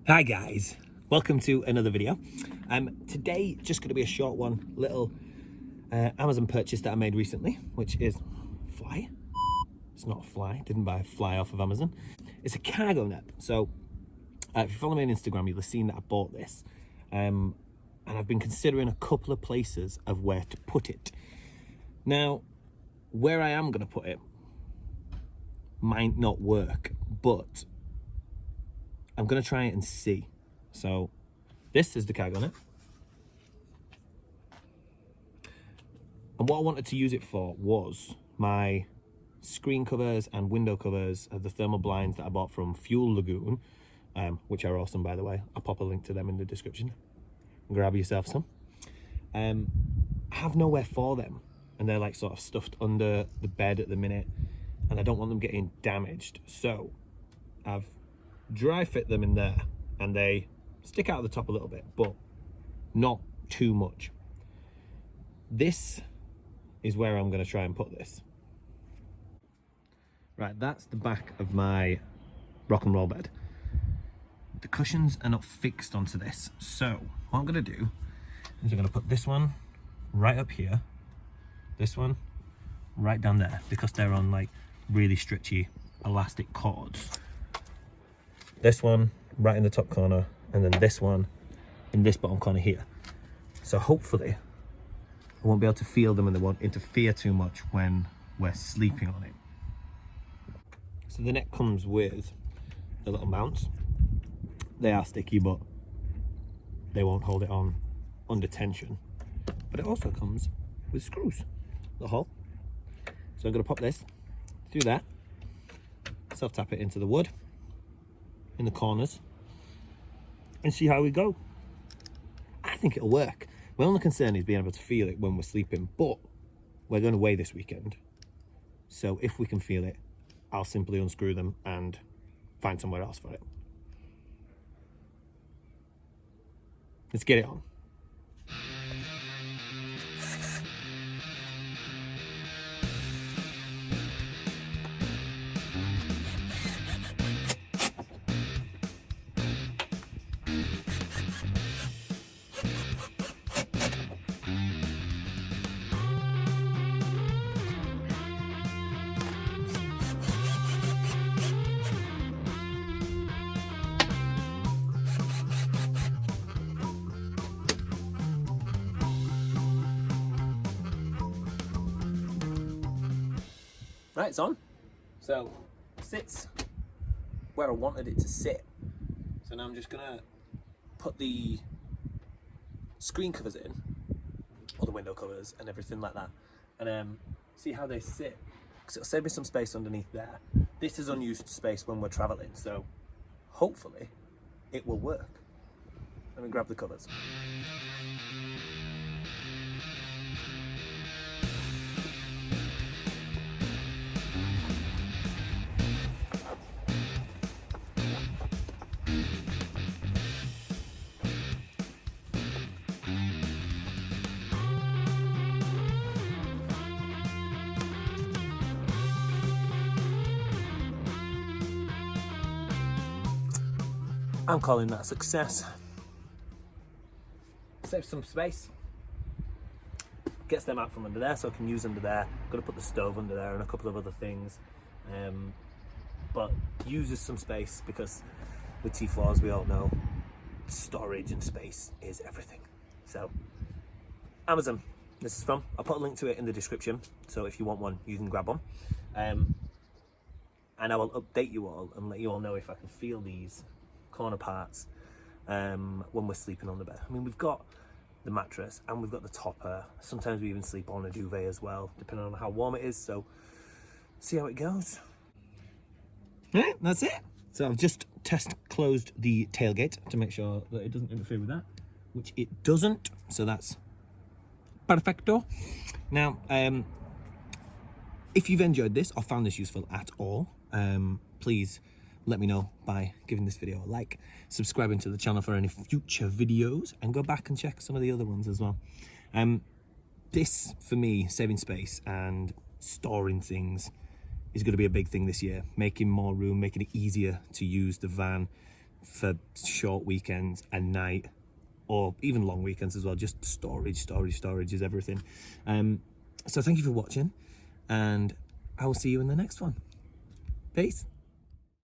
Hi guys, welcome to another video. Today just going to be a short one, little Amazon purchase that I made recently, which is fly. It's not a fly, didn't buy a fly off of Amazon. It's a cargo net. So if you follow me on Instagram, you'll have seen that I bought this, and I've been considering a couple of places of where to put it. Now, where I am going to put it might not work, but I'm going to try it and see. So this is the cargo net. And what I wanted to use it for was my screen covers and window covers of the thermal blinds that I bought from Fuel Lagoon, which are awesome, by the way. I'll pop a link to them in the description. Grab yourself some. I have nowhere for them, and they're like sort of stuffed under the bed at the minute, and I don't want them getting damaged. So I've dry fit them in there, and they stick out of the top a little bit, but not too much. This is where I'm going to try and put this. Right, that's the back of my rock and roll bed. The cushions are not fixed onto this, so what I'm going to do is I'm going to put this one right up here, this one right down there, because they're on like really stretchy elastic cords. This one right in the top corner, and then this one in this bottom corner here. So hopefully I won't be able to feel them and they won't interfere too much when we're sleeping on it. So the net comes with the little mounts. They are sticky, but they won't hold it on under tension. But it also comes with screws, the hole. So I'm going to pop this through that, self-tap it into the wood in the corners, and see how we go. I think it'll work. My only concern is being able to feel it when we're sleeping, but we're going away this weekend, so if we can feel it, I'll simply unscrew them and find somewhere else for it. Let's get it on. Right, it's on. So it sits where I wanted it to sit. So now I'm just gonna put the screen covers in, or the window covers and everything like that, and see how they sit, because it'll save me some space underneath there. This is unused space when we're traveling, so hopefully it will work. Let me grab the covers. I'm calling that a success. Saves some space. Gets them out from under there so I can use under there. Got to put the stove under there and a couple of other things. But uses some space, because with T4s we all know storage and space is everything. So Amazon, this is from. I'll put a link to it in the description, so if you want one you can grab one. And I will update you all and let you all know if I can feel these corner parts when we're sleeping on the bed. I mean, we've got the mattress and we've got the topper. Sometimes we even sleep on a duvet as well, depending on how warm it is. So see how it goes. Right, that's it. So I've just test closed the tailgate to make sure that it doesn't interfere with that, which it doesn't, so that's perfecto. Now if you've enjoyed this or found this useful at all, please let me know by giving this video a like, subscribing to the channel for any future videos, and go back and check some of the other ones as well. This, for me, saving space and storing things is going to be a big thing this year. Making more room, making it easier to use the van, for short weekends and night, or even long weekends as well. Just storage is everything. So thank you for watching, and I will see you in the next one. Peace.